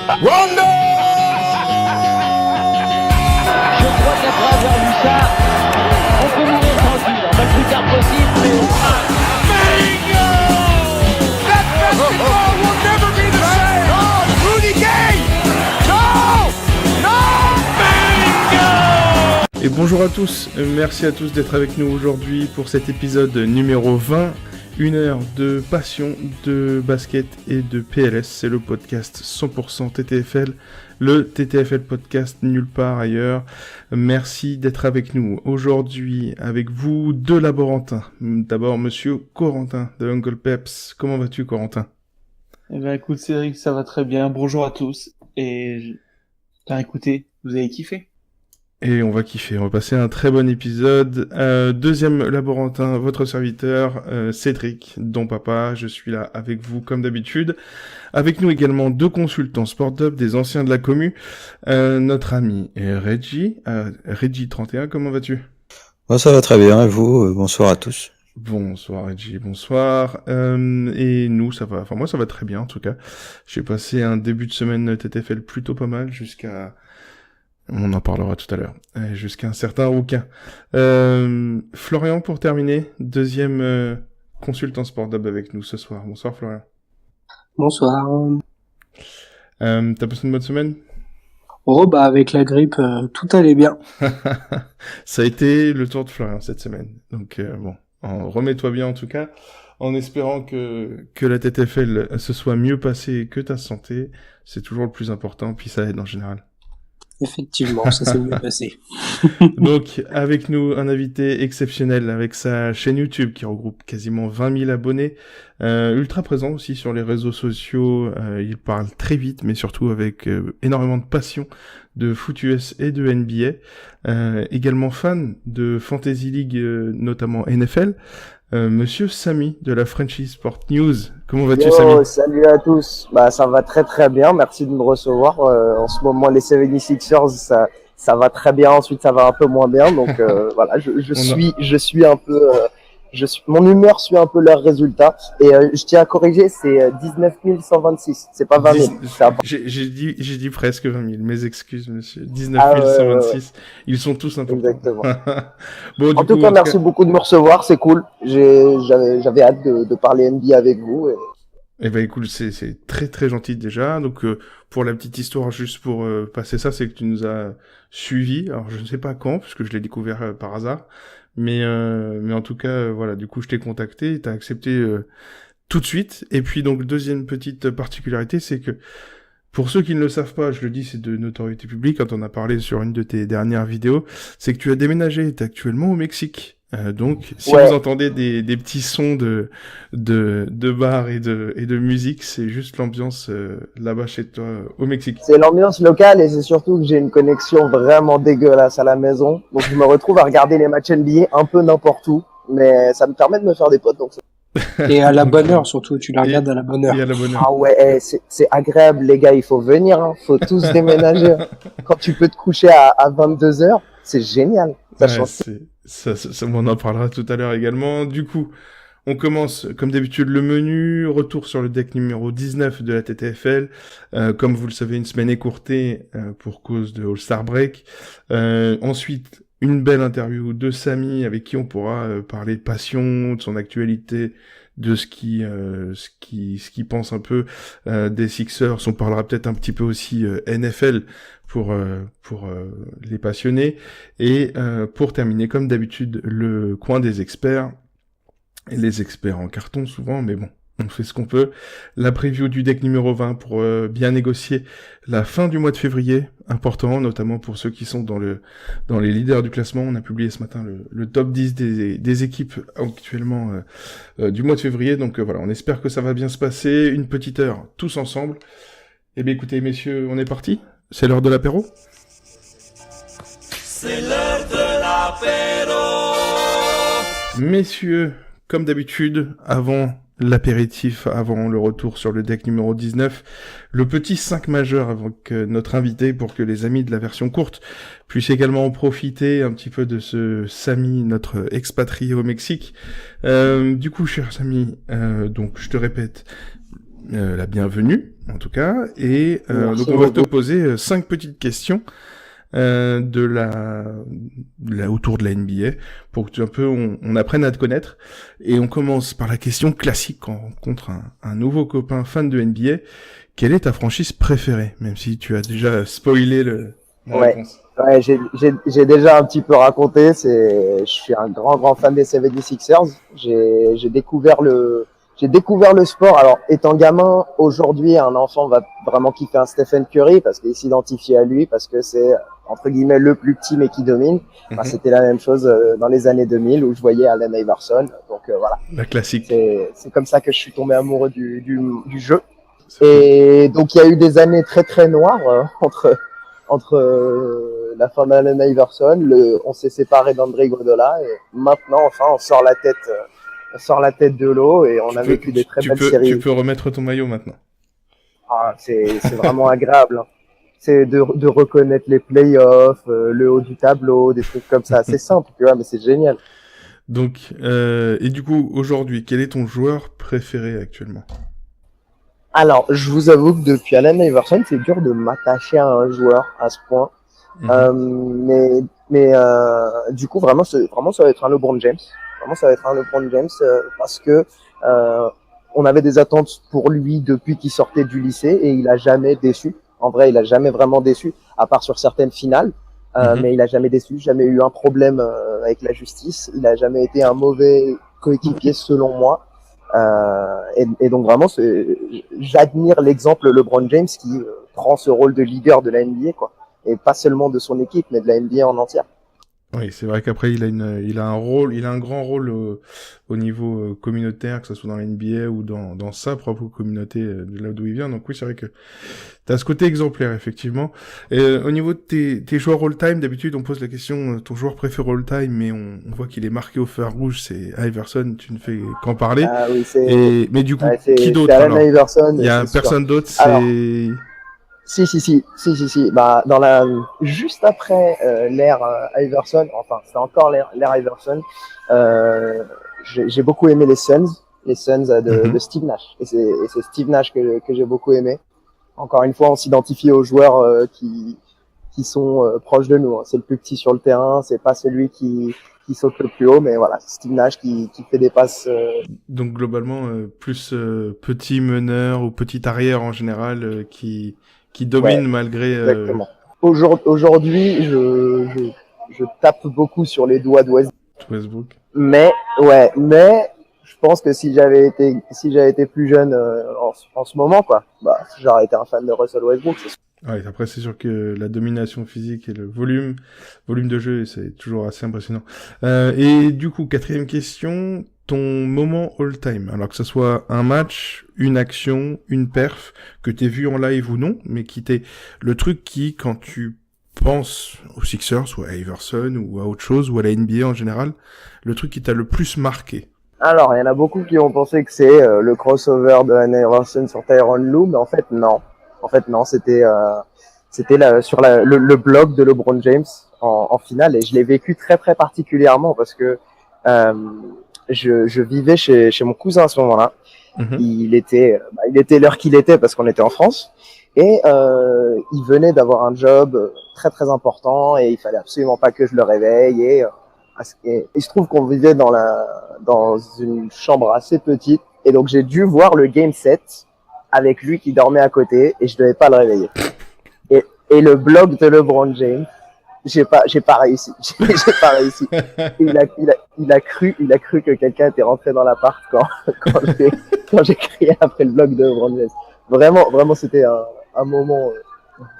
Rondo! Je crois qu'après avoir vu ça, on peut mourir tranquille. On va le plus tard possible. Bingo! That basketball will never be the same! Oh, Rudy Gay! No! No! Bingo! Et bonjour à tous, merci à tous d'être avec nous aujourd'hui pour cet épisode numéro 20. Une heure de passion, de basket et de PLS, c'est le podcast 100% TTFL, le TTFL podcast nulle part ailleurs. Merci d'être avec nous. Aujourd'hui, avec vous, deux laborantins. D'abord, monsieur Corentin de Uncle Peps. Comment vas-tu, Corentin? Eh ben écoute Cédric, ça va très bien. Bonjour à tous. Et écoutez, vous avez kiffé? Et on va kiffer, on va passer un très bon épisode. Deuxième laborantin, votre serviteur, Cédric, dont papa, je suis là avec vous comme d'habitude. Avec nous également deux consultants Sport-Up, des anciens de la commu, notre ami Reggie, Reggie31, comment vas-tu? Moi ça va très bien, et vous? Bonsoir à tous. Bonsoir Reggie, bonsoir. Et nous, ça va, enfin moi ça va très bien en tout cas. J'ai passé un début de semaine TTFL plutôt pas mal jusqu'à... On en parlera tout à l'heure. Jusqu'à un certain rouquin. Florian, pour terminer, deuxième consultant Sport-Up avec nous ce soir. Bonsoir Florian. Bonsoir. T'as passé une bonne semaine? Oh bah avec la grippe, tout allait bien. Ça a été le tour de Florian cette semaine. Donc bon, remets-toi bien en tout cas, en espérant que la TTFL se soit mieux passée que ta santé. C'est toujours le plus important, puis ça aide en général. Effectivement, ça s'est mieux passé. Donc, avec nous, un invité exceptionnel avec sa chaîne YouTube qui regroupe quasiment 20 000 abonnés, ultra présent aussi sur les réseaux sociaux. Il parle très vite, mais surtout avec énormément de passion de foot US et de NBA. Également fan de Fantasy League, notamment NFL. Monsieur Samy de la Frenchy Sport News. Comment vas-tu, Samy? Salut à tous. Bah, ça va très très bien. Merci de me recevoir. En ce moment, les 76ers, ça va très bien. Ensuite, ça va un peu moins bien. Donc voilà, je suis un peu, mon humeur suit un peu leurs résultats. Et je tiens à corriger, c'est 19 126. C'est pas 20 000. J'ai dit presque 20 000. Mes excuses, monsieur. 19 126. Ouais. Ils sont tous importants. Exactement. Bon, en tout cas, merci beaucoup de me recevoir. C'est cool. J'avais hâte de parler NBA avec vous. Eh ben, écoute, c'est très très gentil déjà. Donc, pour la petite histoire, juste pour passer ça, c'est que tu nous as suivis. Alors, je ne sais pas quand, puisque je l'ai découvert par hasard. Mais en tout cas, voilà, du coup, je t'ai contacté, t'as accepté tout de suite. Et puis, donc, deuxième petite particularité, c'est que, pour ceux qui ne le savent pas, je le dis, c'est de notoriété publique, quand on a parlé sur une de tes dernières vidéos, c'est que tu as déménagé, t'es actuellement au Mexique. Donc, si vous entendez des petits sons de bar et de musique, c'est juste l'ambiance là-bas chez toi au Mexique. C'est l'ambiance locale et c'est surtout que j'ai une connexion vraiment dégueulasse à la maison. Donc, je me retrouve à regarder les matchs NBA un peu n'importe où, mais ça me permet de me faire des potes. Donc et à la bonne heure surtout, tu la regardes à la bonne heure. Et à la bonne heure. Ah ouais, c'est agréable les gars, il faut venir, hein. Faut tous déménager. Quand tu peux te coucher à 22h, c'est génial. Ça change. Ça, on en parlera tout à l'heure également. Du coup, on commence, comme d'habitude, le menu. Retour sur le deck numéro 19 de la TTFL. Comme vous le savez, une semaine écourtée pour cause de All-Star Break. Ensuite, une belle interview de Samy avec qui on pourra parler passion, de son actualité, de ce qui pense un peu des Sixers. On parlera peut-être un petit peu aussi NFL pour les passionnés. Et pour terminer, comme d'habitude, le coin des experts. Et les experts en carton souvent, mais bon, on fait ce qu'on peut. La preview du deck numéro 20 pour bien négocier la fin du mois de février, important, notamment pour ceux qui sont dans les leaders du classement. On a publié ce matin le top 10 des équipes actuellement du mois de février. Donc voilà, on espère que ça va bien se passer. Une petite heure, tous ensemble. Eh bien écoutez, messieurs, on est parti. C'est l'heure de l'apéro. C'est l'heure de l'apéro. Messieurs, comme d'habitude, avant l'apéritif, avant le retour sur le deck numéro 19, le petit 5 majeur avec notre invité pour que les amis de la version courte puissent également en profiter un petit peu de ce Samy, notre expatrié au Mexique. Du coup, cher Samy, donc je te répète, la bienvenue, en tout cas. Et Merci donc on va te beaucoup. poser 5 petites questions autour de la NBA pour que un peu on apprenne à te connaître. Et on commence par la question classique quand on rencontre un nouveau copain fan de NBA. Quelle est ta franchise préférée? Même si tu as déjà spoilé la Ouais. réponse. Ouais, j'ai déjà un petit peu raconté. Je suis un grand fan des 76ers. J'ai découvert le sport. Alors, étant gamin, aujourd'hui, un enfant va vraiment kiffer un Stephen Curry parce qu'il s'identifie à lui, parce que c'est, entre guillemets, le plus petit mais qui domine. Bah, Mhm. c'était la même chose dans les années 2000 où je voyais Allen Iverson. Donc, voilà. La classique. C'est comme ça que je suis tombé amoureux du jeu. C'est Et donc, il y a eu des années très, très noires entre la fin d'Allen Iverson, on s'est séparé d'André Iguodala et maintenant, enfin, on sort la tête de l'eau et on a vécu des très belles séries. Tu peux remettre ton maillot maintenant. Ah, c'est vraiment agréable. Hein. C'est de reconnaître les playoffs, le haut du tableau, des trucs comme ça. C'est simple, tu vois, mais c'est génial. Donc, et du coup, aujourd'hui, quel est ton joueur préféré actuellement? Alors, je vous avoue que depuis Allen Iverson, c'est dur de m'attacher à un joueur à ce point. Mais du coup, vraiment, ça va être un LeBron James. Vraiment, ça va être un LeBron James parce que on avait des attentes pour lui depuis qu'il sortait du lycée et il a jamais déçu. En vrai, il a jamais vraiment déçu, à part sur certaines finales. Mais il a jamais déçu, jamais eu un problème avec la justice. Il a jamais été un mauvais coéquipier selon moi. Et donc vraiment, j'admire l'exemple LeBron James qui prend ce rôle de leader de la NBA, quoi, et pas seulement de son équipe, mais de la NBA en entière. Oui, c'est vrai qu'après il a un grand rôle au niveau communautaire, que ce soit dans la NBA ou dans sa propre communauté de là d'où il vient. Donc oui, c'est vrai que t'as ce côté exemplaire effectivement. Et au niveau de tes joueurs all-time, d'habitude on pose la question ton joueur préféré all-time, mais on voit qu'il est marqué au fer rouge, c'est Iverson. Tu ne fais qu'en parler. Ah oui, Mais du coup, c'est qui d'autre Allen alors? Iverson. Il y a c'est sûr. personne d'autre. Alors, C'est Si. Bah, juste après l'ère Iverson, enfin, c'est encore l'ère Iverson. J'ai beaucoup aimé les Suns de Steve Nash. Et c'est Steve Nash que j'ai beaucoup aimé. Encore une fois, on s'identifie aux joueurs qui sont proches de nous. Hein. C'est le plus petit sur le terrain, c'est pas celui qui saute le plus haut, mais voilà, Steve Nash qui fait des passes. donc globalement plus petit meneur ou petit arrière en général qui domine Ouais, malgré. Exactement. Aujourd'hui, je tape beaucoup sur les doigts de Westbrook. mais je pense que si j'avais été plus jeune en ce moment, quoi, bah, j'aurais été un fan de Russell Westbrook. C'est sûr. Ouais, après c'est sûr que la domination physique et le volume de jeu, c'est toujours assez impressionnant. Et du coup, quatrième question, ton moment all-time. Alors que ce soit un match, une action, une perf, que t'aies vu en live ou non, mais qui t'est le truc qui, quand tu penses aux Sixers ou à Iverson ou à autre chose, ou à la NBA en général, le truc qui t'a le plus marqué. Alors, il y en a beaucoup qui ont pensé que c'est le crossover de Allen Iverson sur Tyronn Lue, mais en fait non. C'était sur le bloc de LeBron James en finale et je l'ai vécu très très particulièrement parce que je vivais chez mon cousin à ce moment-là. Il était l'heure qu'il était parce qu'on était en France et il venait d'avoir un job très très important et il fallait absolument pas que je le réveille et il se trouve qu'on vivait dans une chambre assez petite et donc j'ai dû voir le game 7 avec lui qui dormait à côté et je devais pas le réveiller. Et le bloc de LeBron James, j'ai pas réussi. J'ai pas réussi. Il a cru que quelqu'un était rentré dans l'appart quand j'ai crié après le bloc de LeBron James. Vraiment, c'était un moment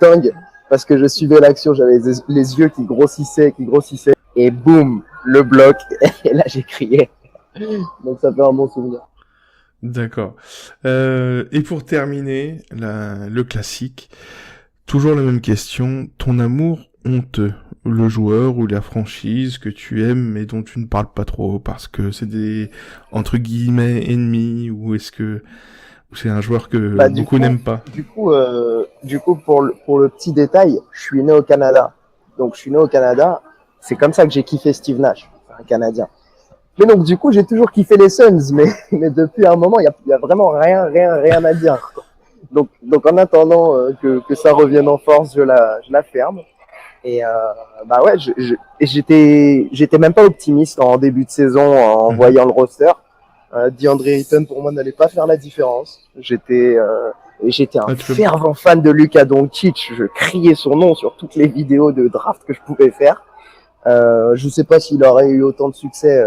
dingue parce que je suivais l'action, j'avais les yeux qui grossissaient et boum, le bloc et là j'ai crié. Donc ça fait un bon souvenir. D'accord. Et pour terminer, le classique, toujours la même question, ton amour honteux, le joueur ou la franchise que tu aimes mais dont tu ne parles pas trop parce que c'est des, entre guillemets, ennemis ou est-ce que c'est un joueur que beaucoup n'aiment pas? Du coup, pour le petit détail, je suis né au Canada. Donc je suis né au Canada, c'est comme ça que j'ai kiffé Steve Nash, un Canadien. Mais donc, du coup, j'ai toujours kiffé les Suns, mais depuis un moment, il y a vraiment rien à dire, quoi. Donc en attendant que ça revienne en force, je la ferme. Et bah ouais, j'étais même pas optimiste en début de saison en voyant le roster. DeAndre Ayton pour moi n'allait pas faire la différence. J'étais un fervent fan de Luka Doncic. Je criais son nom sur toutes les vidéos de draft que je pouvais faire. Je sais pas s'il aurait eu autant de succès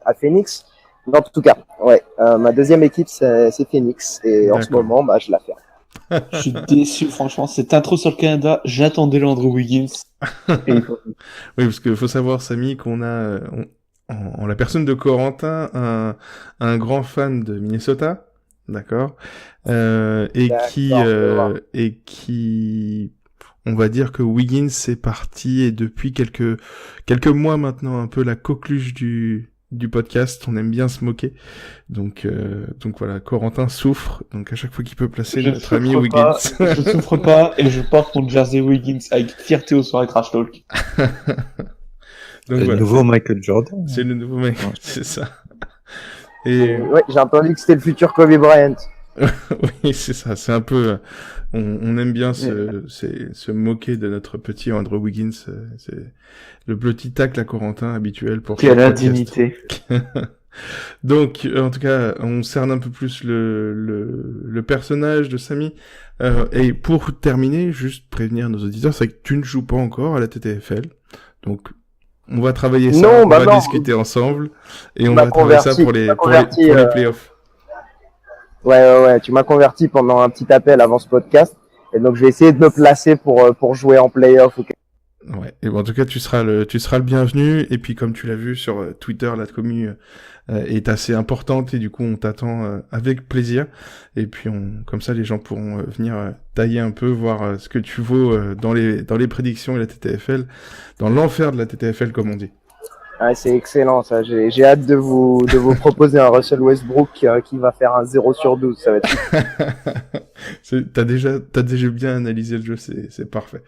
à Phoenix. Mais en tout cas, ouais, ma deuxième équipe c'est Phoenix et en ce moment, bah je la ferme. Je suis déçu, franchement. Cette intro sur le Canada, j'attendais le Andrew Wiggins. Oui, parce qu'il faut savoir, Samy, qu'on a, en la personne de Corentin, un grand fan de Minnesota, d'accord, et qui, on va dire que Wiggins est parti et depuis quelques mois maintenant, un peu la coqueluche du podcast, on aime bien se moquer. Donc voilà, Corentin souffre, donc à chaque fois qu'il peut placer notre ami Wiggins. Je souffre pas et je porte mon jersey Wiggins avec fierté aux soirées Trash Talk. Donc, le nouveau Michael Jordan. C'est le nouveau Michael, c'est ça. Et ouais, j'ai entendu que c'était le futur Kobe Bryant. oui, c'est ça, c'est un peu, on aime bien se moquer de notre petit Andrew Wiggins, c'est le petit tacle à Corentin habituel pour Quelle indignité. Donc, en tout cas, on cerne un peu plus le personnage de Samy. Et pour terminer, juste prévenir nos auditeurs, c'est que tu ne joues pas encore à la TTFL. Donc, on va travailler ça, on va discuter ensemble, et on va travailler ça pour les playoffs. Ouais, tu m'as converti pendant un petit appel avant ce podcast, et donc je vais essayer de me placer pour jouer en playoff. Ouais, et bon, en tout cas, tu seras le bienvenu, et puis comme tu l'as vu sur Twitter, la commu est assez importante, et du coup, on t'attend avec plaisir, et puis comme ça, les gens pourront venir tailler un peu, voir ce que tu vaux dans les prédictions et la TTFL, dans l'enfer de la TTFL, comme on dit. Ah, c'est excellent, ça. J'ai hâte de vous proposer un Russell Westbrook qui va faire un 0 sur 12. Ça va être... T'as déjà bien analysé le jeu, c'est parfait.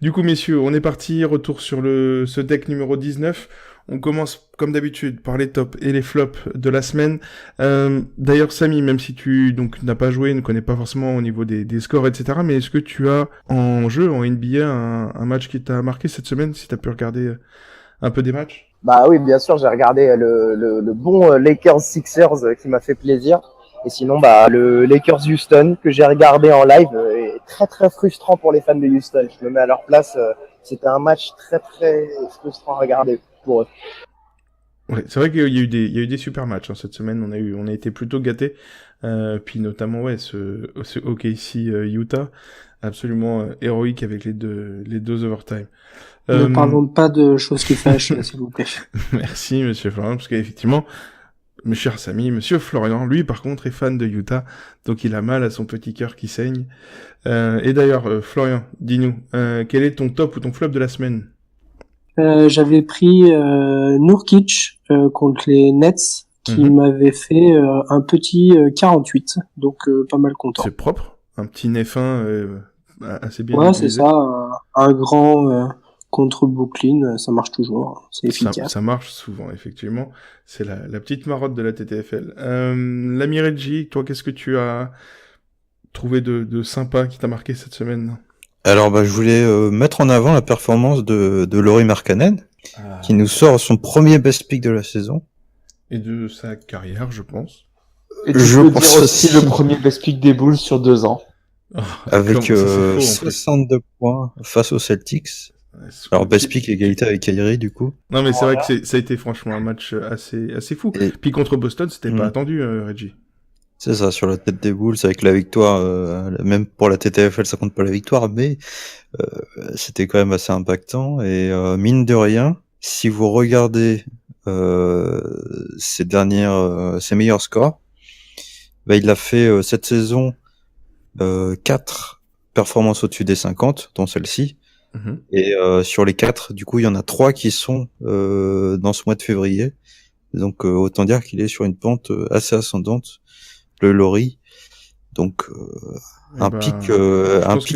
Du coup, messieurs, on est parti. Retour sur ce deck numéro 19. On commence, comme d'habitude, par les tops et les flops de la semaine. D'ailleurs, Samy, même si tu n'as pas joué, ne connais pas forcément au niveau des scores, etc., mais est-ce que tu as en jeu, en NBA, un match qui t'a marqué cette semaine, si t'as pu regarder un peu des matchs? Bah oui, bien sûr, j'ai regardé le bon Lakers Sixers qui m'a fait plaisir. Et sinon, bah le Lakers Houston que j'ai regardé en live est très très frustrant pour les fans de Houston. Je me mets à leur place. C'était un match très très frustrant à regarder pour eux. Ouais, c'est vrai qu'il y a eu des super matchs cette semaine. On a été plutôt gâtés. Puis notamment ce OKC Utah, absolument héroïque avec les deux overtime. Ne parlons pas de choses qui fâchent, s'il vous plaît. Merci, monsieur Florian, parce qu'effectivement, mes chers amis, monsieur Florian, lui, par contre, est fan de Utah, donc il a mal à son petit cœur qui saigne. Et d'ailleurs, Florian, dis-nous, quel est ton top ou ton flop de la semaine? J'avais pris Nurkic contre les Nets, qui m'avait fait un petit 48, donc pas mal content. C'est propre, un petit F1 assez bien. Ouais, c'est ça, un grand contre Brooklyn, ça marche toujours, c'est efficace. Ça marche souvent, effectivement. C'est la petite marotte de la TTFL. L'ami Reggie, toi, qu'est-ce que tu as trouvé de sympa qui t'a marqué cette semaine? Alors, je voulais mettre en avant la performance de Lauri Markkanen, qui nous sort son premier best pick de la saison. Et de sa carrière, je pense. Et tu peux dire aussi le premier best pick des Bulls sur 2 ans. Avec 62 points face aux Celtics. Alors best pick égalité avec Kyrie du coup. Non mais c'est vrai que ça a été franchement un match assez fou. Et... Puis contre Boston, c'était pas attendu, Reggie. C'est ça, sur la tête des Bulls avec la victoire, même pour la TTFL ça compte pas la victoire, mais c'était quand même assez impactant et mine de rien, si vous regardez ses meilleurs scores, il a fait cette saison 4 performances au-dessus des 50, dont celle-ci. Et sur les 4, du coup, il y en a 3 qui sont dans ce mois de février. Donc, autant dire qu'il est sur une pente assez ascendante, le Lauri. Donc, un pic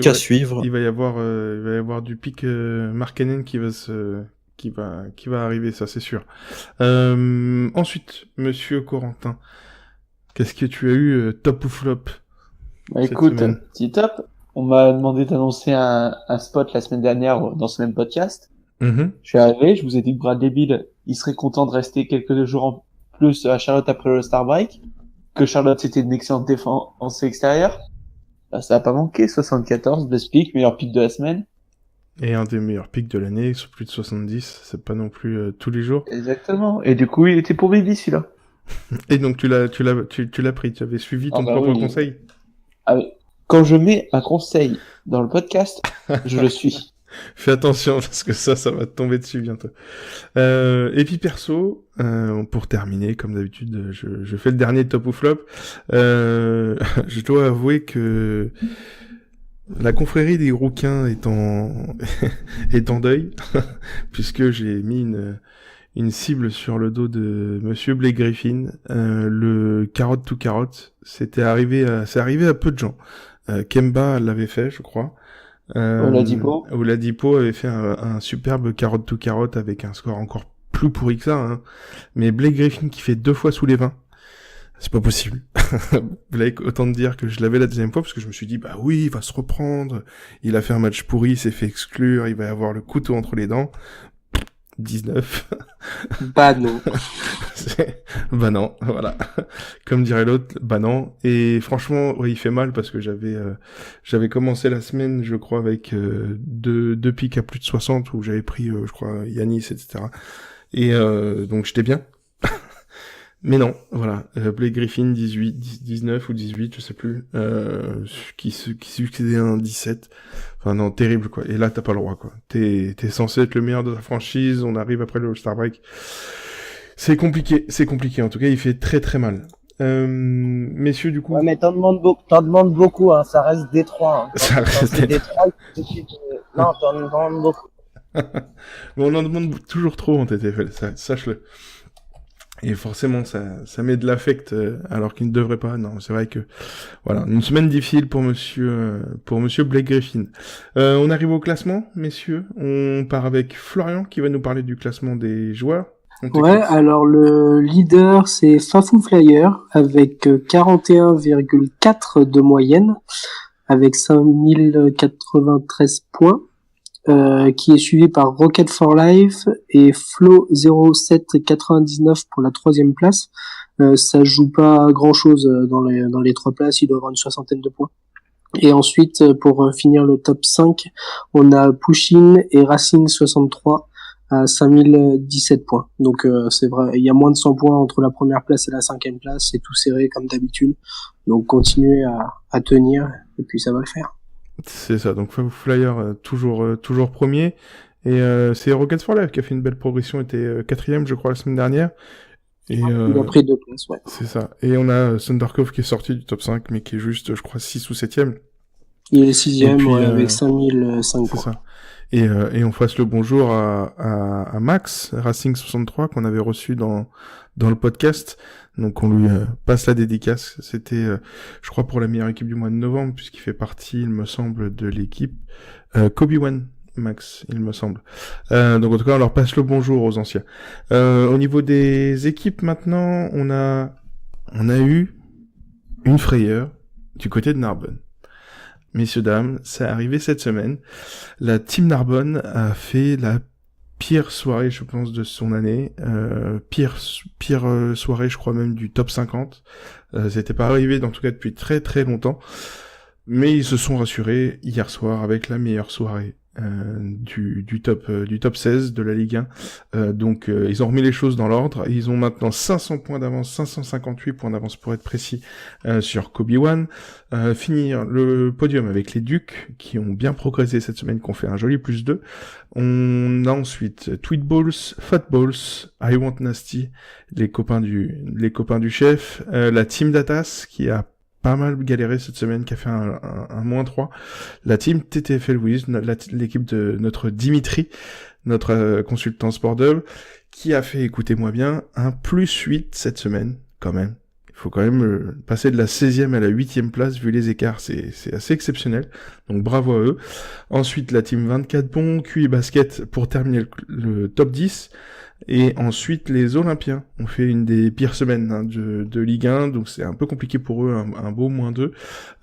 à suivre. Il va y avoir du pic Markkanen qui va arriver, ça c'est sûr. Ensuite, Monsieur Corentin, qu'est-ce que tu as eu top ou flop? Bah, cette écoute, semaine petit top. On m'a demandé d'annoncer un spot la semaine dernière dans ce même podcast. Mhm. Je suis arrivé, je vous ai dit que Bradley Beal, il serait content de rester quelques jours en plus à Charlotte après le Star Break, que Charlotte c'était une excellente défense extérieure. Bah, ça a pas manqué, 74, best pick, meilleur pick de la semaine. Et un des meilleurs picks de l'année, sur plus de 70, c'est pas non plus tous les jours. Exactement. Et du coup, il était pour Baby celui-là. Et donc tu l'as pris, tu avais suivi ton Ah bah propre oui. conseil. Ah oui. Quand je mets un conseil dans le podcast, je le suis. Fais attention parce que ça va te tomber dessus bientôt. Et puis perso, pour terminer, comme d'habitude, je fais le dernier top ou flop. Je dois avouer que la confrérie des rouquins est en deuil, puisque j'ai mis une cible sur le dos de Monsieur Blake Griffin. Le carotte to carotte, c'est arrivé à peu de gens. Kemba l'avait fait, je crois. Oladipo avait fait un superbe carotte to carotte avec un score encore plus pourri que ça, hein. Mais Blake Griffin qui fait 2 fois sous les 20, c'est pas possible. Blake, autant te dire que je l'avais la deuxième fois parce que je me suis dit, bah oui, il va se reprendre, il a fait un match pourri, il s'est fait exclure, il va avoir le couteau entre les dents. 19. Bah non. Bah non, voilà. Comme dirait l'autre, bah non. Et franchement, ouais, il fait mal parce que j'avais commencé la semaine, je crois, avec deux pics à plus de 60 où j'avais pris, je crois, Yanis, etc. Et donc j'étais bien. Mais non, voilà. Blake Griffin, 19 ou 18, je sais plus, qui succédait à un 17. Enfin non, terrible quoi. Et là, t'as pas le droit quoi. T'es censé être le meilleur de ta franchise, on arrive après le All-Star Break. C'est compliqué. En tout cas, il fait très très mal. Messieurs, du coup. Ouais, mais t'en demandes beaucoup, hein. Ça reste Détroit. Hein. Ça reste Détroit. Non, t'en demandes beaucoup. Mais on en demande toujours trop en TTFL, sache-le. Et forcément, ça met de l'affect alors qu'il ne devrait pas. Non, c'est vrai que voilà, une semaine difficile pour Monsieur Blake Griffin. On arrive au classement, messieurs. On part avec Florian qui va nous parler du classement des joueurs. Ouais, alors le leader c'est Fafou Flyer avec 41,4 de moyenne, avec 5093 points. Qui est suivi par Rocket for Life et Flo 0799 pour la 3e place. Ça joue pas grand chose dans les 3 places, il doit avoir une 60aine de points. Et ensuite, pour finir le top 5, on a Pushin et Racing 63 à 5017 points. Donc c'est vrai, il y a moins de 100 points entre la première place et la 5e place, c'est tout serré comme d'habitude. Donc continuez à tenir et puis ça va le faire. C'est ça, donc Flyer toujours premier. Et c'est Rockets for Life qui a fait une belle progression, était 4ème je crois la semaine dernière. Et, il a pris 2 places, ouais. C'est ça. Et on a Thundercove qui est sorti du top 5, mais qui est juste, je crois, 6 ou 7ème. Il est 6ème, ouais, avec 5005 c'est points. Ça. Et on fasse le bonjour à Max, Racing 63, qu'on avait reçu dans le podcast. Donc on lui passe la dédicace. C'était, je crois, pour la meilleure équipe du mois de novembre, puisqu'il fait partie, il me semble, de l'équipe Kobe One, Max, il me semble. Donc en tout cas, on leur passe le bonjour aux anciens. Au niveau des équipes maintenant, on a eu une frayeur du côté de Narbonne. Messieurs, dames, c'est arrivé cette semaine. La team Narbonne a fait la pire soirée, je pense, de son année. Pire soirée, je crois même, du top 50. C'était pas arrivé, en tout cas, depuis très très longtemps. Mais ils se sont rassurés hier soir avec la meilleure soirée du top 16 de la Ligue 1. Donc ils ont remis les choses dans l'ordre. Ils ont maintenant 500 points d'avance, 558 points d'avance pour être précis sur Kobe One. Finir le podium avec les Ducs qui ont bien progressé cette semaine, qui ont fait un joli +2. On a ensuite Tweetballs, Fatballs, I Want Nasty, les copains du chef, la team Datas qui a pas mal galéré cette semaine, qui a fait un -3. La team TTFL Wiz, l'équipe de notre Dimitri, notre consultant Sport Dub, qui a fait, écoutez-moi bien, un +8 cette semaine, quand même. faut quand même passer de la 16e à la 8e place vu les écarts, c'est assez exceptionnel. Donc bravo à eux. Ensuite la team 24 bons, QI Basket pour terminer le top 10. Et ensuite, les Olympiens ont fait une des pires semaines de Ligue 1, donc c'est un peu compliqué pour eux, un beau -2.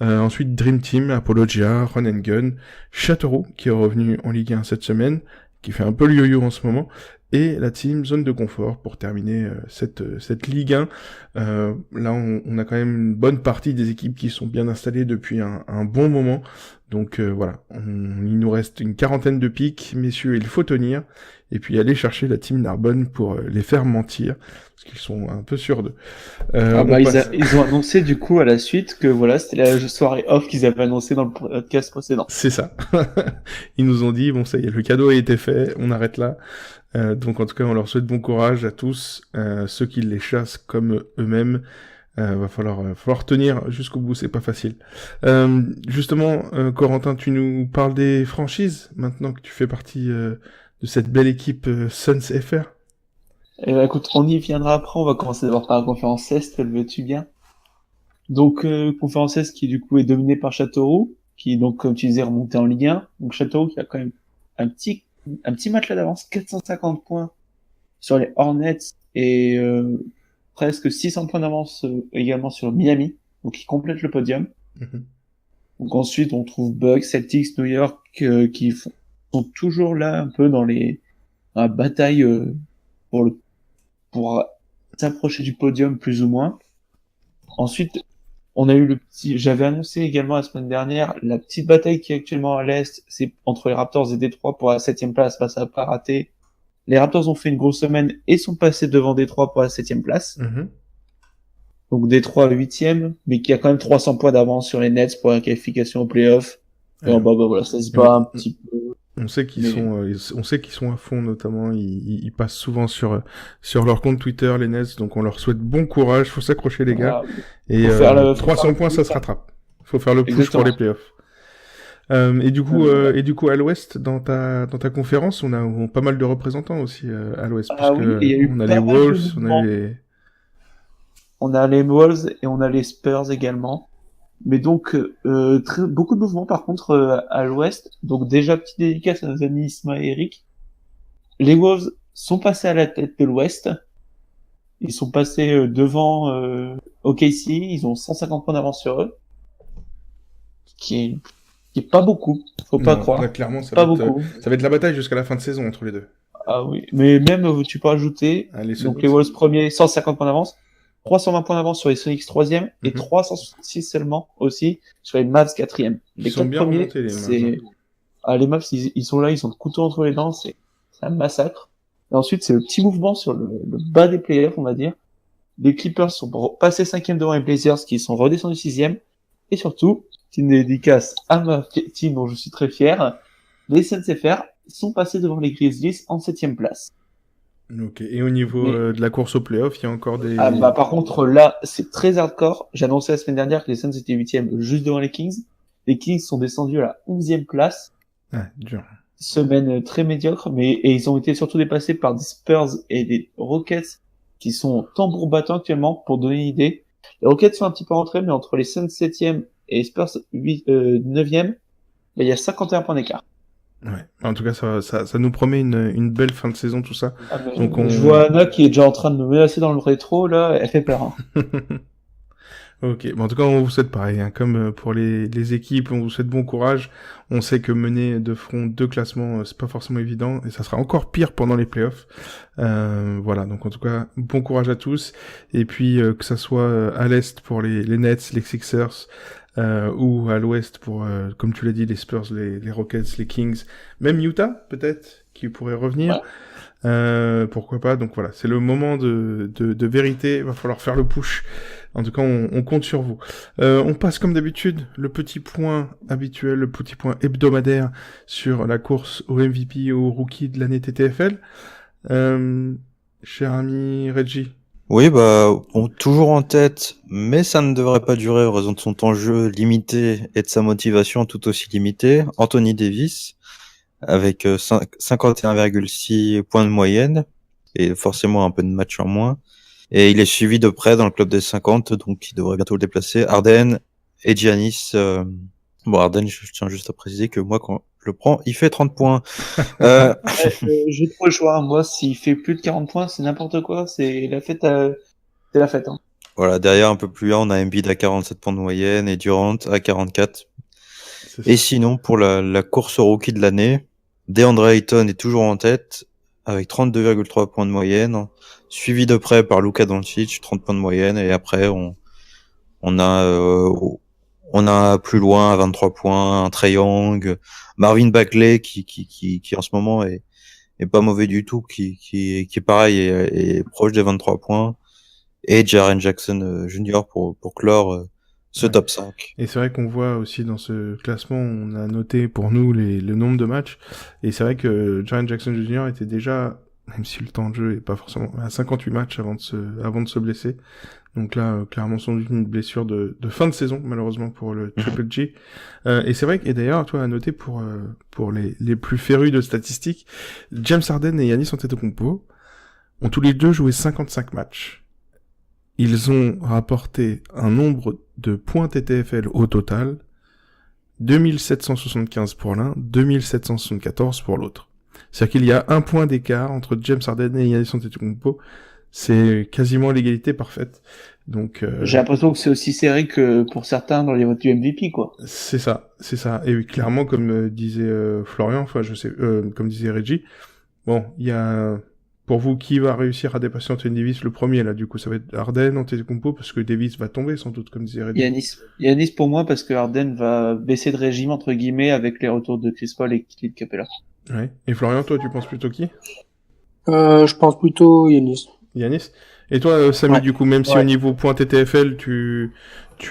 Ensuite, Dream Team, Apologia, Run and Gun, Châteauroux, qui est revenu en Ligue 1 cette semaine, qui fait un peu le yo-yo en ce moment, et la team Zone de Confort pour terminer cette Ligue 1. Là, on a quand même une bonne partie des équipes qui sont bien installées depuis un bon moment. Donc voilà, il nous reste une quarantaine de pics, messieurs, il faut tenir. Et puis aller chercher la team Narbonne pour les faire mentir, parce qu'ils sont un peu sûrs d'eux. Ils ont annoncé du coup à la suite que voilà, c'était la soirée off qu'ils avaient annoncé dans le podcast précédent. C'est ça. Ils nous ont dit, bon ça y est, le cadeau a été fait, on arrête là. Donc en tout cas, on leur souhaite bon courage à tous, ceux qui les chassent comme eux-mêmes. Va falloir tenir jusqu'au bout, c'est pas facile. Justement, Corentin, tu nous parles des franchises, maintenant que tu fais partie de cette belle équipe Suns FR. Écoute, on y viendra après, on va commencer d'abord par la conférence Est, le veux-tu bien. Donc, conférence Est qui du coup est dominée par Châteauroux, qui donc, comme tu disais, remonté en Ligue 1. Donc Châteauroux qui a quand même un petit match là d'avance, 450 points sur les Hornets et presque 600 points d'avance également sur Miami, donc qui complète le podium. Mm-hmm. Donc ensuite, on trouve Bucks, Celtics, New York qui sont toujours là un peu dans la bataille pour s'approcher du podium plus ou moins. Ensuite, on a eu j'avais annoncé également la semaine dernière, la petite bataille qui est actuellement à l'Est, c'est entre les Raptors et Détroit pour la 7e place. Bah, ça n'a pas raté. Les Raptors ont fait une grosse semaine et sont passés devant Détroit pour la 7e place. Mm-hmm. Donc Détroit 8e, mais qui a quand même 300 points d'avance sur les Nets pour la qualification au playoff. Voilà, ça se bat un petit peu. On sait qu'ils sont à fond, notamment, ils passent souvent sur leur compte Twitter, les Nets, donc on leur souhaite bon courage, faut s'accrocher les gars. Et 300 points, ça se rattrape. Faut faire le push Exactement. Pour les playoffs. Et du coup, à l'Ouest, dans ta conférence, on a pas mal de représentants aussi à l'Ouest, parce que on a les Wolves, on a les Wolves et on a les Spurs également. Mais donc, beaucoup de mouvements par contre à l'Ouest. Donc déjà, petite dédicace à nos amis Isma et Eric. Les Wolves sont passés à la tête de l'Ouest. Ils sont passés devant OKC. Ils ont 150 points d'avance sur eux. Qui est pas beaucoup. Faut pas croire. Là, clairement, ça va être la bataille jusqu'à la fin de saison entre les deux. Ah oui. Mais même, tu peux ajouter. Donc les Wolves premiers, 150 points d'avance. 320 points d'avance sur les Sonics 3e et 366 seulement aussi sur les Mavs 4e. Les 4 premiers, remontés, les Mavs, ils sont là, ils ont le couteau entre les dents, c'est un massacre. Et ensuite, c'est le petit mouvement sur le bas des playoffs, on va dire. Les Clippers sont passés 5e devant les Blazers qui sont redescendus 6e. Et surtout, une dédicace à ma team dont je suis très fier, les Suns FR sont passés devant les Grizzlies en 7e place. Ok, et au niveau de la course au playoff, il y a encore des... par contre, là, c'est très hardcore. J'ai annoncé la semaine dernière que les Suns étaient 8e juste devant les Kings. Les Kings sont descendus à la 11e place. Dur. Semaine très médiocre, et ils ont été surtout dépassés par des Spurs et des Rockets qui sont tambour battant actuellement, pour donner une idée. Les Rockets sont un petit peu rentrés, mais entre les Suns 7e et les Spurs 9e, il y a 51 points d'écart. Ouais. En tout cas, ça nous promet une belle fin de saison, tout ça. Donc je vois Anna qui est déjà en train de me menacer dans le rétro, là, elle fait peur. Hein. Ok, en tout cas, on vous souhaite pareil, hein. Comme pour les équipes, on vous souhaite bon courage. On sait que mener de front 2 classements, c'est pas forcément évident, et ça sera encore pire pendant les playoffs. Voilà, donc en tout cas, bon courage à tous. Et puis, que ça soit à l'Est pour les Nets, les Sixers, ou à l'Ouest pour, comme tu l'as dit, les Spurs, les Rockets, les Kings, même Utah, peut-être, qui pourrait revenir. Ouais. Pourquoi pas. Donc voilà, c'est le moment de vérité. Il va falloir faire le push. En tout cas, on compte sur vous. On passe comme d'habitude le petit point habituel, le petit point hebdomadaire sur la course au MVP, au rookie de l'année TTFL. Cher ami Reggie. Oui, toujours en tête, mais ça ne devrait pas durer en raison de son temps de jeu limité et de sa motivation tout aussi limitée. Anthony Davis, avec 51,6 points de moyenne, et forcément un peu de match en moins. Et il est suivi de près dans le club des 50, donc il devrait bientôt le déplacer. Harden et Giannis. Bon, Harden, je tiens juste à préciser que moi, quand je le prends, il fait 30 points. J'ai trop le choix. Moi, s'il fait plus de 40 points, c'est n'importe quoi. C'est la fête. C'est la fête. Hein. Voilà, derrière, un peu plus loin, on a Embiid à 47 points de moyenne et Durant à 44. Et sinon, pour la course au rookie de l'année, DeAndre Ayton est toujours en tête avec 32,3 points de moyenne, suivi de près par Luka Doncic, 30 points de moyenne, et après on a plus loin à 23 points un Trae Young, Marvin Bagley qui en ce moment est pas mauvais du tout, qui est pareil et proche des 23 points, et Jaren Jackson Jr. pour clore ce top 5. Et c'est vrai qu'on voit aussi dans ce classement, on a noté pour nous le nombre de matchs, et c'est vrai que Jaren Jackson Jr. était déjà, même si le temps de jeu est pas forcément, à 58 matchs avant de se blesser. Donc là, clairement, sans doute une blessure de fin de saison, malheureusement, pour le Triple G. Et c'est vrai que, et d'ailleurs, toi, à noter pour les plus férus de statistiques, James Harden et Giannis Antetokounmpo ont tous les deux joué 55 matchs. Ils ont rapporté un nombre de points TTFL au total, 2775 pour l'un, 2774 pour l'autre. C'est-à-dire qu'il y a un point d'écart entre James Harden et Giannis Antetokounmpo. C'est quasiment l'égalité parfaite. Donc j'ai l'impression que c'est aussi serré que pour certains dans les votes du MVP, quoi. C'est ça. Et oui, clairement, comme disait Florian, enfin comme disait Reggie, bon, il y a pour vous qui va réussir à dépasser Anthony Davis le premier là, du coup ça va être Harden, Antetokounmpo, parce que Davis va tomber sans doute, comme disait Reggie. Giannis pour moi, parce que Harden va baisser de régime entre guillemets avec les retours de Chris Paul et Clint Capella. Ouais. Et Florian, toi, tu penses plutôt qui? Je pense plutôt Yanis. Et toi, Samy, du coup, même si au niveau point TTFL, tu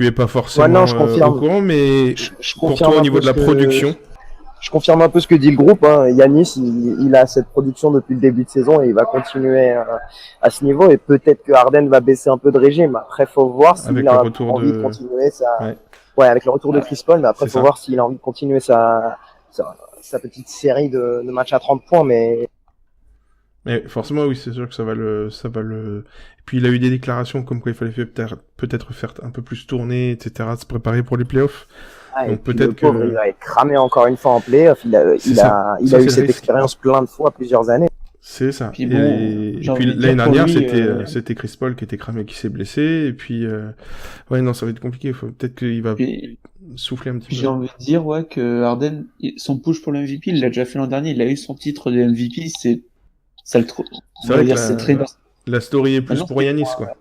es pas forcément au courant, mais je pour toi, au niveau de la production... Je confirme un peu ce que dit le groupe. Hein. Yanis, il a cette production depuis le début de saison et il va continuer à ce niveau. Et peut-être que Harden va baisser un peu de régime. Après, faut voir s'il a envie de continuer sa... Ouais, avec le retour de Chris Paul. Mais après, faut voir s'il a envie de continuer sa petite série de matchs à 30 points. Mais forcément, oui, c'est sûr que ça va le. Et puis il a eu des déclarations comme quoi il fallait peut-être faire un peu plus tourner, etc., se préparer pour les playoffs. Donc peut-être que il va être cramé encore une fois en playoff. Il a eu cette expérience plein de fois, plusieurs années. C'est ça. Puis bon, et puis l'année dernière, c'était Chris Paul qui était cramé, qui s'est blessé. Et puis ouais, non, ça va être compliqué. Peut-être qu'il va souffler un petit peu. J'ai envie de dire que Harden, son push pour le MVP, il l'a déjà fait l'an dernier. Il a eu son titre de MVP. Ça le trouve. C'est vrai que la story est plus pour Giannis, quoi.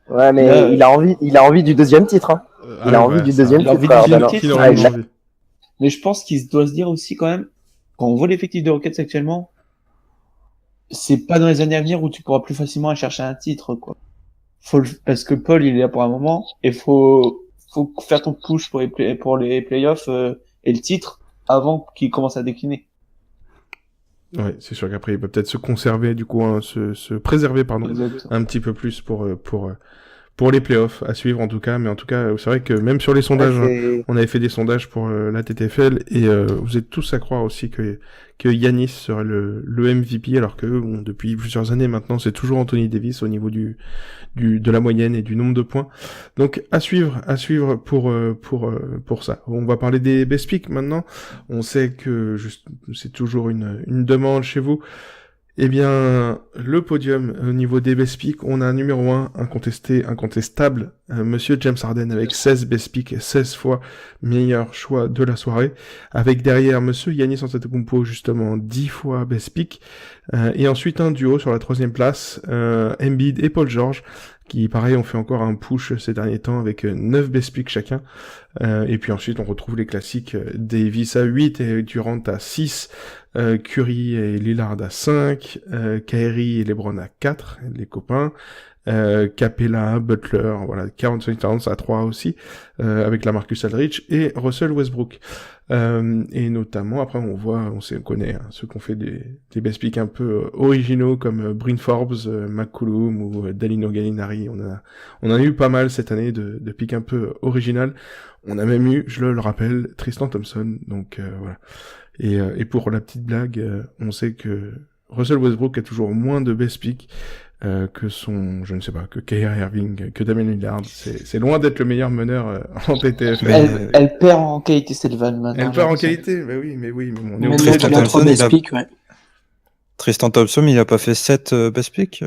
Ouais, mais il a envie du deuxième titre. Hein. Il a envie du deuxième titre. Mais je pense qu'il doit se dire aussi quand même, quand on voit l'effectif de Rockets actuellement, c'est pas dans les années à venir où tu pourras plus facilement aller chercher un titre, quoi. Parce que Paul, il est là pour un moment, et faut faire ton push pour les playoffs et le titre avant qu'il commence à décliner. Ouais, c'est sûr qu'après il peut peut-être se conserver, du coup, se préserver, pardon, un petit peu plus pour les playoffs à suivre en tout cas. Mais en tout cas, c'est vrai que même sur les sondages, on avait fait des sondages pour la TTFL et vous êtes tous à croire aussi que Giannis serait le MVP, alors que bon, depuis plusieurs années maintenant, c'est toujours Anthony Davis au niveau de la moyenne et du nombre de points. Donc à suivre pour ça. On va parler des best picks maintenant. On sait que c'est toujours une demande chez vous. Eh bien, le podium au niveau des best picks, on a un numéro 1 incontestable, monsieur James Harden avec 16 best picks, 16 fois meilleur choix de la soirée, avec derrière monsieur Giannis Antetokounmpo justement 10 fois best pick, et ensuite un duo sur la 3e place, Embiid et Paul George, qui pareil ont fait encore un push ces derniers temps avec 9 best picks chacun, et puis ensuite on retrouve les classiques Davis à 8 et Durant à 6, Curry et Lillard à 5, Kyrie et LeBron à 4, les copains, Capella, Butler, voilà, Anthony Towns à 3 aussi, avec la Marcus Aldridge et Russell Westbrook. Et notamment, après on connaît ceux qui ont fait des best picks un peu originaux comme Bryn Forbes, McCollum ou Danilo Gallinari. On a eu pas mal cette année de picks un peu original. On a même eu, je le rappelle, Tristan Thompson, donc voilà. Et pour la petite blague, on sait que Russell Westbrook a toujours moins de best pick je ne sais pas, que Kyrie Irving, que Damian Lillard. C'est loin d'être le meilleur meneur en TTFL. Elle perd en qualité cette vanne maintenant. Elle perd en qualité, mais oui, mais on est Même obligé il de a 3 best picks, ouais. Tristan Thompson, il a pas fait 7 best picks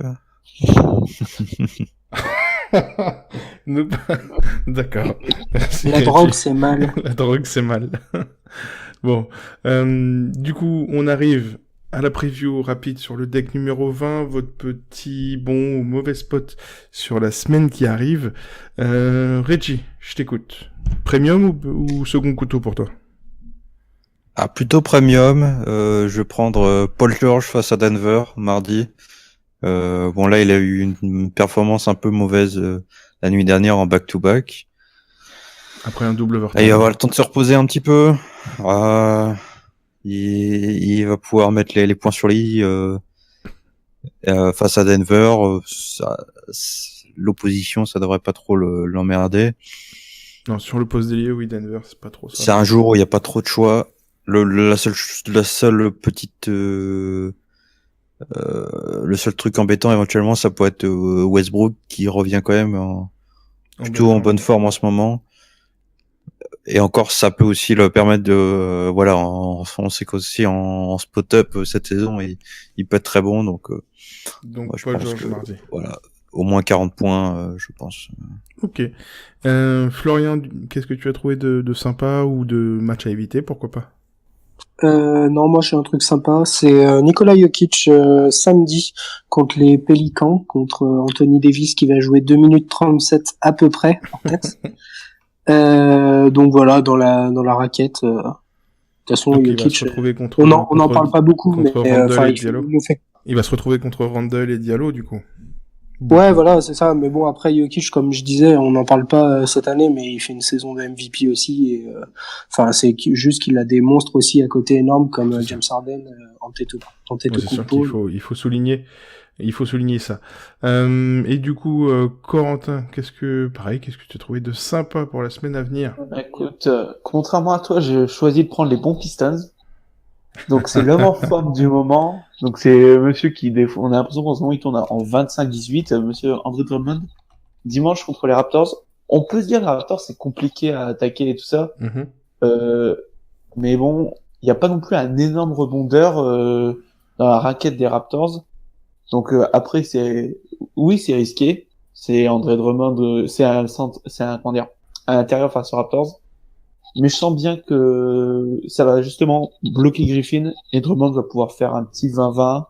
Ne pas- D'accord. Merci, La drogue, Reggie. c'est mal. La drogue, c'est mal. Bon, du coup, on arrive à la preview rapide sur le deck numéro 20, votre petit bon ou mauvais spot sur la semaine qui arrive. Reggie, je t'écoute. Premium ou second couteau pour toi? Ah, plutôt premium. Je vais prendre Paul George face à Denver mardi. Bon, là, il a eu une performance un peu mauvaise la nuit dernière en back-to-back. Après un double overtime. Et il va avoir le temps de se reposer un petit peu. Il va pouvoir mettre les points sur les i face à Denver. L'opposition, ça devrait pas trop l'emmerder. Non, sur le poste d'ailier, oui, Denver, c'est pas trop ça. C'est un jour où il n'y a pas trop de choix. La seule petite le seul truc embêtant éventuellement, ça peut être Westbrook qui revient quand même plutôt en bonne forme en ce moment. Et encore, ça peut aussi le permettre de on sait qu'aussi en spot-up cette saison, il peut être très bon. Donc je Paul pense George que, mardi. voilà, au moins 40 points, je pense. Ok. Florian, qu'est-ce que tu as trouvé de sympa ou de match à éviter, pourquoi pas? Non, moi j'ai un truc sympa, c'est Nikola Jokic samedi contre les Pelicans, contre Anthony Davis qui va jouer 2 minutes 37 à peu près en tête. Donc voilà, dans la raquette. De toute façon, Donc, Jokic, il va se retrouver contre, on en parle pas beaucoup, mais Randle et Diallo. il le fait. Il va se retrouver contre Randle et Diallo, du coup. Ouais, voilà, c'est ça. Mais bon, après Jokic, comme je disais, on n'en parle pas cette année, mais il fait une saison de MVP aussi. Et c'est juste qu'il a des monstres aussi à côté énormes comme James Harden en tête C'est sûr qu'il faut souligner. Il faut souligner ça. Et du coup, Corentin, qu'est-ce que tu as trouvé de sympa pour la semaine à venir? Écoute, contrairement à toi, j'ai choisi de prendre les bons Pistons. Donc c'est l'homme en forme du moment. Donc c'est monsieur qui on a l'impression qu'en ce moment il tourne en 25-18, monsieur André Drummond. Dimanche contre les Raptors. On peut se dire les Raptors c'est compliqué à attaquer et tout ça. Mais bon, il n'y a pas non plus un énorme rebondeur dans la raquette des Raptors. Donc après c'est risqué. C'est André Drummond, c'est un intérieur face aux Raptors. Mais je sens bien que ça va justement bloquer Griffin et Drummond va pouvoir faire un petit 20-20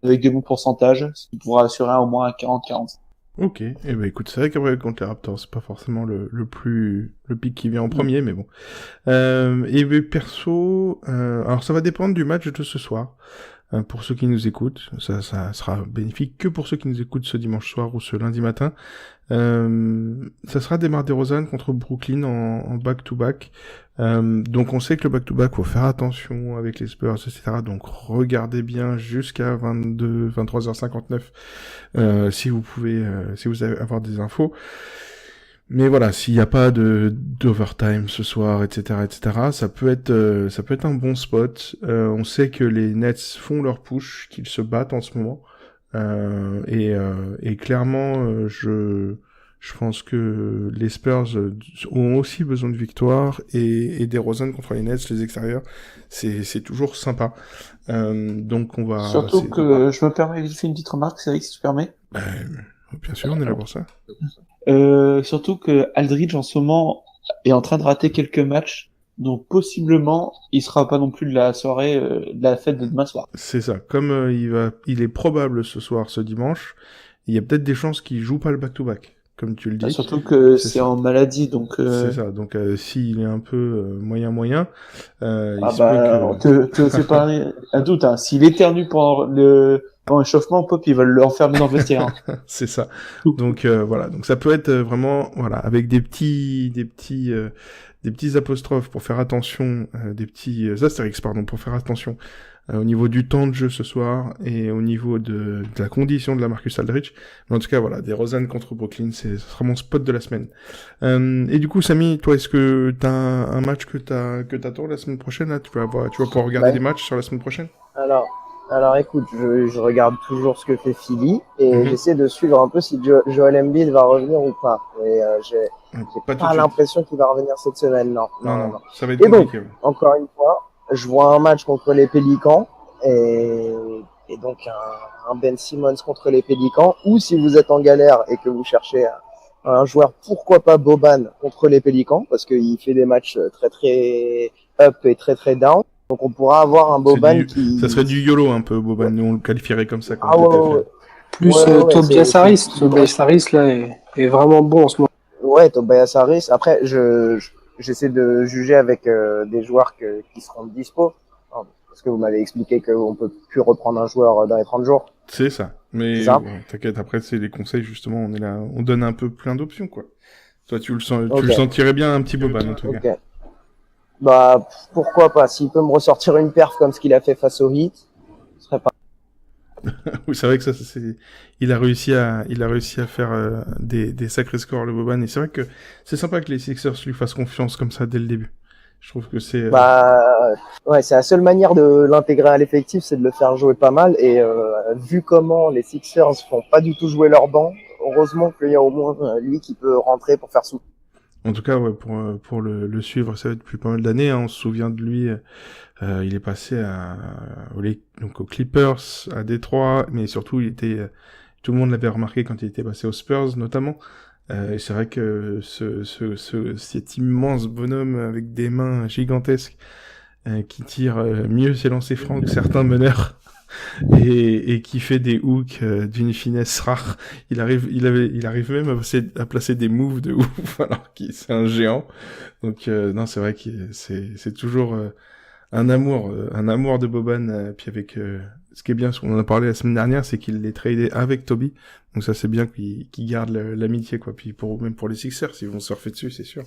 avec des bons pourcentages, ce qui pourra assurer au moins un 40-40. Ok, et ben écoute, c'est vrai qu'après contre les Raptors, c'est pas forcément le pic qui vient en premier, mais bon. Et ben perso, alors ça va dépendre du match de ce soir. Pour ceux qui nous écoutent, ça sera bénéfique que pour ceux qui nous écoutent ce dimanche soir ou ce lundi matin. Ça sera DeMar DeRozan contre Brooklyn en back-to-back. Donc on sait que le back-to-back, faut faire attention avec les Spurs, etc. Donc regardez bien jusqu'à 23h59 si vous pouvez, si vous allez avoir des infos. Mais voilà, s'il n'y a pas d'overtime ce soir, etc., ça peut être un bon spot. On sait que les Nets font leur push, qu'ils se battent en ce moment. Et clairement, je pense que les Spurs ont aussi besoin de victoire et des DeRozan contre les Nets, les extérieurs, c'est toujours sympa. Donc on va... Surtout que je me permets de faire une petite remarque, Cédric, si tu permets. Bien sûr, on est là pour ça. Surtout que Aldridge en ce moment est en train de rater quelques matchs, donc possiblement il sera pas non plus de la soirée, de la fête de demain soir. C'est ça. Comme il est probable ce soir, ce dimanche, il y a peut-être des chances qu'il joue pas le back-to-back, comme tu le dis. Surtout que c'est en maladie, donc. C'est ça. Donc s'il est un peu moyen, c'est pas un doute. Hein. S'il éternue pendant l'échauffement, Pop, il va l'enfermer dans le vestiaire. C'est ça. Donc voilà. Donc ça peut être vraiment avec des petits apostrophes pour faire attention, des petits astérix pour faire attention au niveau du temps de jeu ce soir et au niveau de la condition de la Marcus Aldridge. Mais en tout cas voilà, DeRozan contre Brooklyn, ce sera mon spot de la semaine. Et du coup Samy, toi est-ce que t'as un match que t'attends la semaine prochaine là? Tu vas pouvoir regarder des matchs sur la semaine prochaine? Alors, Alors écoute, je regarde toujours ce que fait Philly et Mhm. j'essaie de suivre un peu si Joel Embiid va revenir ou pas. Et j'ai Pas tout de pas suite. l'impression qu'il va revenir cette semaine, non. Non, Non. ça va être Et donc, compliqué. Ouais. encore une fois, je vois un match contre les Pélicans et donc un Ben Simmons contre les Pélicans. Ou si vous êtes en galère et que vous cherchez un joueur, pourquoi pas Boban contre les Pélicans, parce qu'il fait des matchs très très up et très très down. Donc on pourra avoir un Boban qui... Ça serait du YOLO un peu, Boban. Nous, on le qualifierait comme ça. Ah ouais. Plus Tobias Harris. Tobias Harris, là, est vraiment bon en ce moment. Ouais, Tobias Harris. Après, j'essaie de juger avec des joueurs qui seront dispo. Parce que vous m'avez expliqué qu'on peut plus reprendre un joueur dans les 30 jours. C'est ça. Mais ça. Bon, t'inquiète, après, c'est les conseils, justement. On est là, on donne un peu plein d'options, quoi. Toi, tu le sentirais bien un petit Boban, en tout cas. Bah, pourquoi pas. S'il peut me ressortir une perf comme ce qu'il a fait face au Heat, ce serait pas... Oui, c'est vrai que il a réussi à faire des sacrés scores, le Boban. Et c'est vrai que c'est sympa que les Sixers lui fassent confiance comme ça dès le début. Je trouve que c'est... ouais, c'est la seule manière de l'intégrer à l'effectif, c'est de le faire jouer pas mal. Et vu comment les Sixers font pas du tout jouer leur banc, heureusement qu'il y a au moins lui qui peut rentrer pour faire souffler. En tout cas, ouais, pour le suivre, ça va depuis pas mal d'années. Hein, on se souvient de lui. Il est passé aux Clippers, à Détroit, mais surtout, tout le monde l'avait remarqué quand il était passé aux Spurs, notamment. Et c'est vrai que cet immense bonhomme avec des mains gigantesques qui tire mieux ses lancers francs que certains meneurs et qui fait des hooks d'une finesse rare. Il arrive même à placer des moves de ouf alors qu'il c'est un géant. Donc non, c'est vrai que c'est toujours un amour de Boban. Puis avec ce qui est bien, ce qu'on en a parlé la semaine dernière, c'est qu'il l'est tradé avec Toby. Donc ça c'est bien qu'il garde l'amitié, quoi. Puis même pour les Sixers, ils vont surfer dessus, c'est sûr.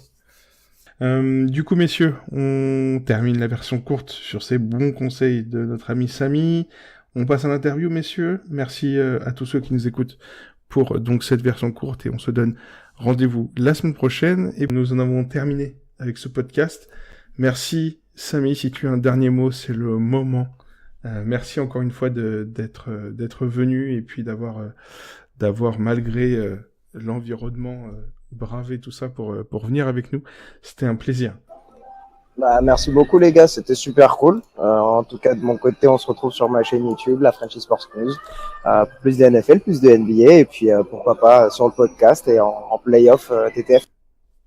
Du coup, messieurs, on termine la version courte sur ces bons conseils de notre ami Samy. On passe à l'interview, messieurs. Merci à tous ceux qui nous écoutent pour donc cette version courte et on se donne rendez-vous la semaine prochaine. Et nous en avons terminé avec ce podcast. Merci Samy, si tu as un dernier mot, c'est le moment. Merci encore une fois d'être venu et puis d'avoir malgré l'environnement bravé tout ça pour venir avec nous. C'était un plaisir. Bah, merci beaucoup les gars, c'était super cool. En tout cas de mon côté, on se retrouve sur ma chaîne YouTube, la Frenchy Sports News, plus de NFL, plus de NBA et puis pourquoi pas sur le podcast et en playoff TTF.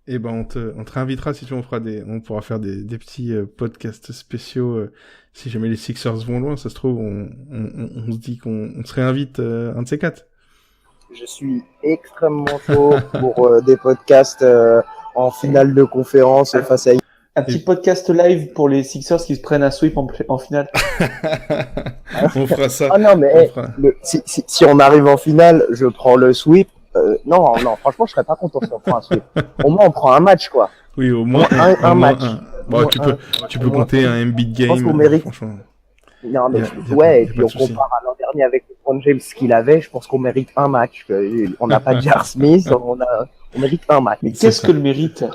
Eh ben on te réinvitera si tu veux, on pourra faire des petits podcasts spéciaux si jamais les Sixers vont loin, ça se trouve on se dit qu'on se réinvite un de ces quatre. Je suis extrêmement chaud pour des podcasts en finale de conférence face à... Un petit podcast live pour les Sixers qui se prennent un sweep en finale. On fera ça. Ah non, mais si on arrive en finale, je prends le sweep. Non, franchement, je serais pas content si on prend un sweep. Au moins, on prend un match, quoi. Oui, au moins un match. Bon, tu peux compter un Embiid game. Je pense qu'on mérite. Franchement. Non, mais et puis on compare à l'an dernier avec LeBron James ce qu'il avait. Je pense qu'on mérite un match. On n'a pas Jar Smith, on mérite un match. Mais qu'est-ce que le mérite?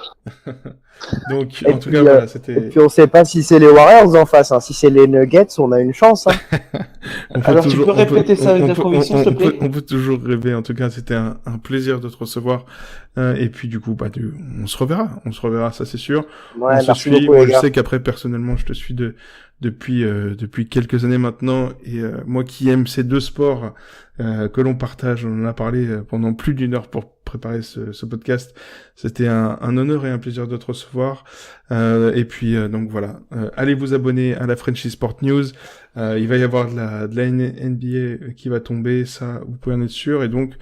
Donc, en tout cas, voilà, c'était... Et puis, on sait pas si c'est les Warriors en face, hein. Si c'est les Nuggets, on a une chance, hein. Alors, tu peux répéter ça avec la conviction, s'il te plaît? On peut toujours rêver. En tout cas, c'était un plaisir de te recevoir. Et puis, du coup, on se reverra, ça, c'est sûr. Ouais, on se suit. beaucoup, Moi, je sais qu'après, personnellement, je te suis depuis quelques années maintenant. Et moi qui aime ces deux sports que l'on partage, on en a parlé pendant plus d'1 heure pour préparer ce podcast. C'était un honneur et un plaisir de te recevoir. Et puis donc voilà, allez vous abonner à la Frenchy Sport News. Il va y avoir de la NBA qui va tomber, ça vous pouvez en être sûr. Et donc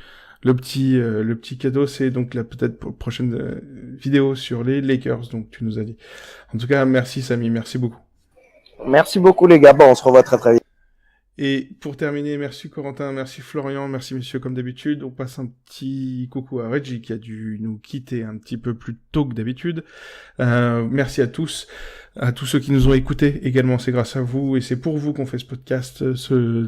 le petit cadeau, c'est donc la peut-être prochaine vidéo sur les Lakers. Donc tu nous as dit. En tout cas, merci Samy, merci beaucoup. Merci beaucoup les gars, bon, on se revoit très très vite. Et pour terminer, merci Corentin, merci Florian, merci messieurs comme d'habitude. On passe un petit coucou à Reggie qui a dû nous quitter un petit peu plus tôt que d'habitude. Merci à tous ceux qui nous ont écoutés également, c'est grâce à vous et c'est pour vous qu'on fait ce podcast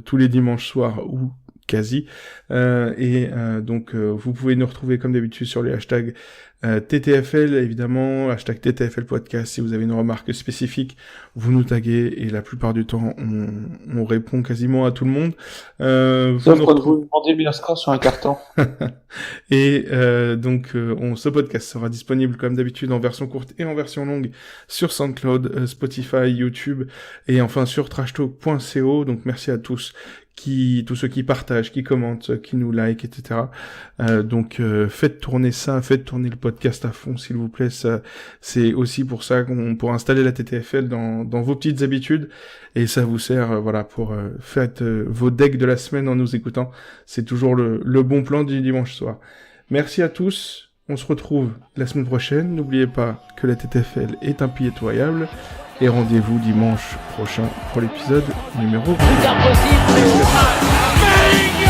tous les dimanches soirs ou quasi. Donc vous pouvez nous retrouver comme d'habitude sur les hashtags TTFL, évidemment, hashtag TTFL Podcast. Si vous avez une remarque spécifique, vous nous taguez et la plupart du temps, on répond quasiment à tout le monde. Sauf quand vous demandez meilleur score sur un carton. Et ce podcast sera disponible comme d'habitude en version courte et en version longue sur SoundCloud, Spotify, YouTube et enfin sur trashtalk.co. Donc merci à tous ceux qui partagent, qui commentent, qui nous like, etc. Faites tourner le podcast à fond, s'il vous plaît. Ça, c'est aussi pour ça pour installer la TTFL dans vos petites habitudes, et ça vous sert, pour faire vos decks de la semaine en nous écoutant. C'est toujours le bon plan du dimanche soir. Merci à tous. On se retrouve la semaine prochaine. N'oubliez pas que la TTFL est impitoyable. Et rendez-vous dimanche prochain pour l'épisode numéro 20. Tout impossible. Bingo!